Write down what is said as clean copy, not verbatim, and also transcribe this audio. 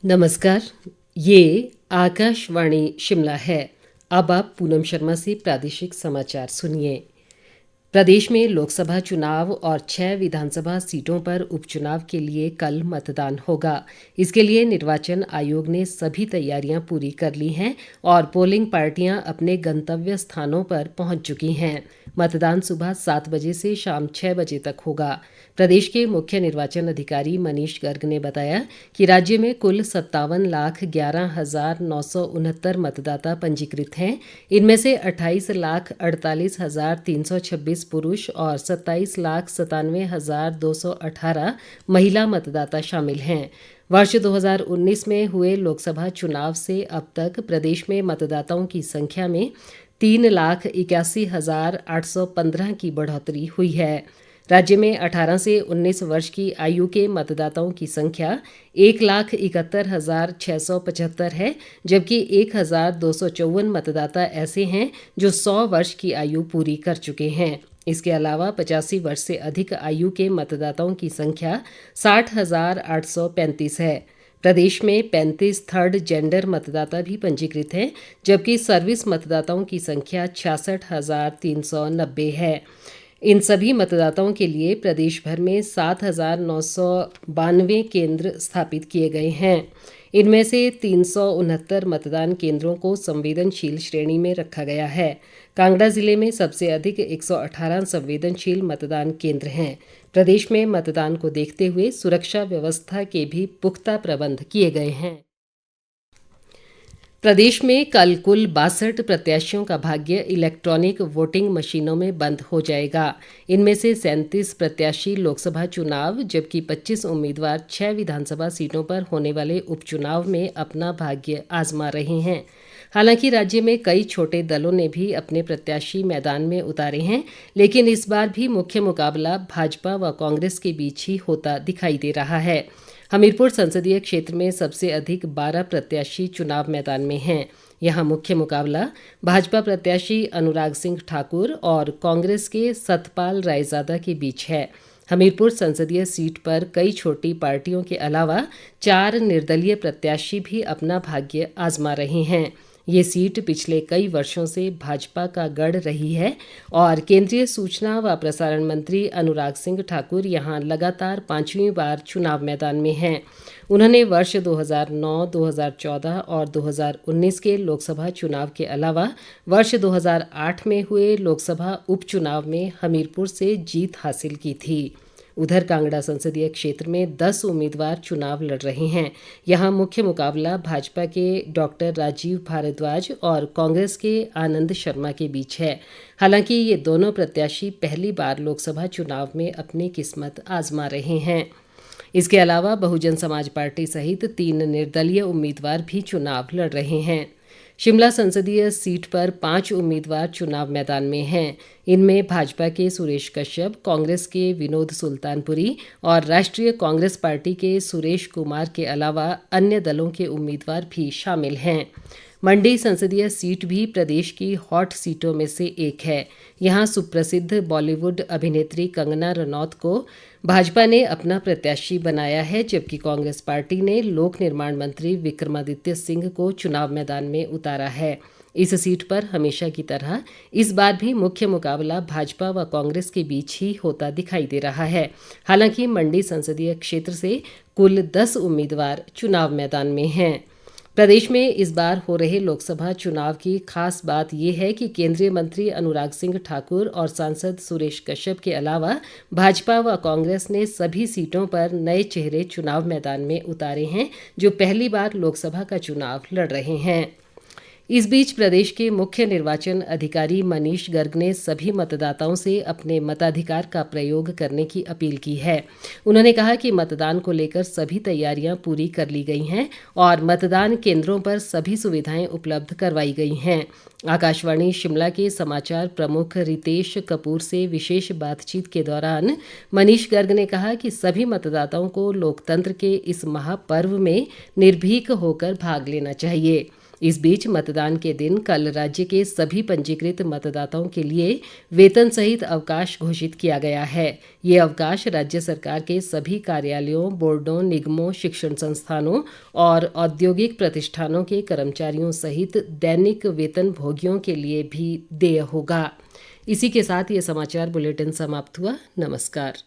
नमस्कार। ये आकाशवाणी शिमला है। अब आप पूनम शर्मा से प्रादेशिक समाचार सुनिए। प्रदेश में लोकसभा चुनाव और 6 विधानसभा सीटों पर उपचुनाव के लिए कल मतदान होगा। इसके लिए निर्वाचन आयोग ने सभी तैयारियां पूरी कर ली हैं और पोलिंग पार्टियां अपने गंतव्य स्थानों पर पहुंच चुकी हैं। मतदान सुबह 7 बजे से शाम 6 बजे तक होगा। प्रदेश के मुख्य निर्वाचन अधिकारी मनीष गर्ग ने बताया कि राज्य में कुल 57,11,969 मतदाता पंजीकृत हैं। इनमें से 28,48,326 पुरुष और 27,97,218 महिला मतदाता शामिल हैं। वर्ष 2019 में हुए लोकसभा चुनाव से अब तक प्रदेश में मतदाताओं की संख्या में 3,81,815 की बढ़ोतरी हुई है। राज्य में 18 से 19 वर्ष की आयु के मतदाताओं की संख्या 1,71,675 है, जबकि 1,254 मतदाता ऐसे हैं जो 100 वर्ष की आयु पूरी कर चुके हैं। इसके अलावा 85 वर्ष से अधिक आयु के मतदाताओं की संख्या 60,835 है। प्रदेश में 35 थर्ड जेंडर मतदाता भी पंजीकृत हैं, जबकि सर्विस मतदाताओं की संख्या 66,390 है। इन सभी मतदाताओं के लिए प्रदेश भर में 7,992 केंद्र स्थापित किए गए हैं। इनमें से 369 मतदान केंद्रों को संवेदनशील श्रेणी में रखा गया है। कांगड़ा जिले में सबसे अधिक 118 संवेदनशील मतदान केंद्र हैं। प्रदेश में मतदान को देखते हुए सुरक्षा व्यवस्था के भी पुख्ता प्रबंध किए गए हैं। प्रदेश में कल कुल 62 प्रत्याशियों का भाग्य इलेक्ट्रॉनिक वोटिंग मशीनों में बंद हो जाएगा। इनमें से 37 प्रत्याशी लोकसभा चुनाव, जबकि 25 उम्मीदवार 6 विधानसभा सीटों पर होने वाले उपचुनाव में अपना भाग्य आजमा रहे हैं। हालांकि राज्य में कई छोटे दलों ने भी अपने प्रत्याशी मैदान में उतारे हैं, लेकिन इस बार भी मुख्य मुकाबला भाजपा व कांग्रेस के बीच ही होता दिखाई दे रहा है। हमीरपुर संसदीय क्षेत्र में सबसे अधिक 12 प्रत्याशी चुनाव मैदान में हैं। यहां मुख्य मुकाबला भाजपा प्रत्याशी अनुराग सिंह ठाकुर और कांग्रेस के सतपाल रायजादा के बीच है। हमीरपुर संसदीय सीट पर कई छोटी पार्टियों के अलावा 4 निर्दलीय प्रत्याशी भी अपना भाग्य आजमा रहे हैं। ये सीट पिछले कई वर्षों से भाजपा का गढ़ रही है और केंद्रीय सूचना व प्रसारण मंत्री अनुराग सिंह ठाकुर यहां लगातार 5वीं बार चुनाव मैदान में हैं। उन्होंने वर्ष 2009, 2014 और 2019 के लोकसभा चुनाव के अलावा वर्ष 2008 में हुए लोकसभा उपचुनाव में हमीरपुर से जीत हासिल की थी। उधर कांगड़ा संसदीय क्षेत्र में 10 उम्मीदवार चुनाव लड़ रहे हैं। यहां मुख्य मुकाबला भाजपा के डॉक्टर राजीव भारद्वाज और कांग्रेस के आनंद शर्मा के बीच है। हालांकि ये दोनों प्रत्याशी पहली बार लोकसभा चुनाव में अपनी किस्मत आजमा रहे हैं। इसके अलावा बहुजन समाज पार्टी सहित 3 निर्दलीय उम्मीदवार भी चुनाव लड़ रहे हैं। शिमला संसदीय सीट पर 5 उम्मीदवार चुनाव मैदान में हैं। इनमें भाजपा के सुरेश कश्यप, कांग्रेस के विनोद सुल्तानपुरी और राष्ट्रीय कांग्रेस पार्टी के सुरेश कुमार के अलावा अन्य दलों के उम्मीदवार भी शामिल हैं। मंडी संसदीय सीट भी प्रदेश की हॉट सीटों में से एक है। यहाँ सुप्रसिद्ध बॉलीवुड अभिनेत्री कंगना रनौत को भाजपा ने अपना प्रत्याशी बनाया है, जबकि कांग्रेस पार्टी ने लोक निर्माण मंत्री विक्रमादित्य सिंह को चुनाव मैदान में उतारा है। इस सीट पर हमेशा की तरह इस बार भी मुख्य मुकाबला भाजपा व कांग्रेस के बीच ही होता दिखाई दे रहा है। हालांकि मंडी संसदीय क्षेत्र से कुल 10 उम्मीदवार चुनाव मैदान में हैं। प्रदेश में इस बार हो रहे लोकसभा चुनाव की खास बात यह है कि केंद्रीय मंत्री अनुराग सिंह ठाकुर और सांसद सुरेश कश्यप के अलावा भाजपा व कांग्रेस ने सभी सीटों पर नए चेहरे चुनाव मैदान में उतारे हैं, जो पहली बार लोकसभा का चुनाव लड़ रहे हैं। इस बीच प्रदेश के मुख्य निर्वाचन अधिकारी मनीष गर्ग ने सभी मतदाताओं से अपने मताधिकार का प्रयोग करने की अपील की है। उन्होंने कहा कि मतदान को लेकर सभी तैयारियां पूरी कर ली गई हैं और मतदान केंद्रों पर सभी सुविधाएं उपलब्ध करवाई गई हैं। आकाशवाणी शिमला के समाचार प्रमुख रितेश कपूर से विशेष बातचीत के दौरान मनीष गर्ग ने कहा कि सभी मतदाताओं को लोकतंत्र के इस महापर्व में निर्भीक होकर भाग लेना चाहिए। इस बीच मतदान के दिन कल राज्य के सभी पंजीकृत मतदाताओं के लिए वेतन सहित अवकाश घोषित किया गया है। ये अवकाश राज्य सरकार के सभी कार्यालयों, बोर्डों, निगमों, शिक्षण संस्थानों और औद्योगिक प्रतिष्ठानों के कर्मचारियों सहित दैनिक वेतन भोगियों के लिए भी देय होगा। इसी के साथ ये समाचार बुलेटिन समाप्त हुआ। नमस्कार।